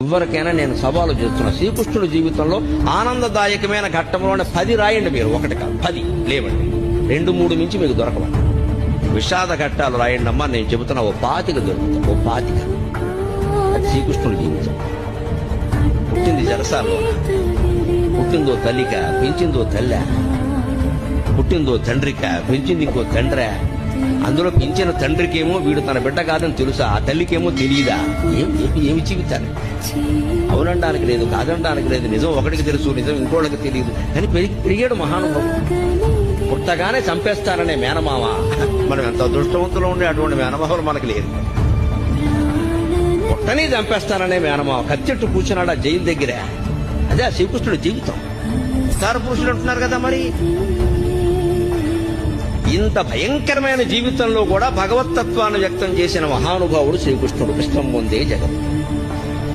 ఎవరికైనా నేను సవాలు చేస్తున్నా, శ్రీకృష్ణుడి జీవితంలో ఆనందదాయకమైన ఘట్టంలోనే 10 రాయండి మీరు, ఒకటి కాదు 10 లేవండి, 2-3 మించి మీకు దొరకవు. విషాద ఘట్టాలు రాయండి అమ్మా, నేను చెబుతున్నా 25 దొరుకుతాయి, 25. అది శ్రీకృష్ణుడి జీవితం. పుట్టింది జరసాల్లో, పుట్టిందో తల్లిక, పెంచిందో తల్లి, పుట్టిందో తండ్రిక, పెంచింది ఇంకో తండ్రి. అందులో పెంచిన తండ్రికేమో వీడు తన బిడ్డ కాదని తెలుసా, ఆ తల్లికేమో తెలియదా? ఏమి జీవితాన్ని అవునడానికి లేదు, కాదనడానికి లేదు. నిజం ఒకటికి తెలుసు, నిజం ఇంకోళ్ళకి తెలియదు. కానీ పెరిగాడు మహానుభావుడు. పుట్టగానే చంపేస్తారనే మేనమామ. మనం ఎంత అదృష్టవంతులు ఉండే అటువంటి మేనమామలు మనకు లేదు. పుట్టని చంపేస్తారనే మేనమామ కత్తెట్టు కూర్చున్నాడు ఆ జైలు దగ్గర. అదే ఆ శ్రీకృష్ణుడి జీవితం. సార పురుషులు అంటున్నారు కదా, మరి ఇంత భయంకరమైన జీవితంలో కూడా భగవతత్వాన్ని వ్యక్తం చేసిన మహానుభావుడు శ్రీకృష్ణుడు. కృష్ణం పొందే జగత్.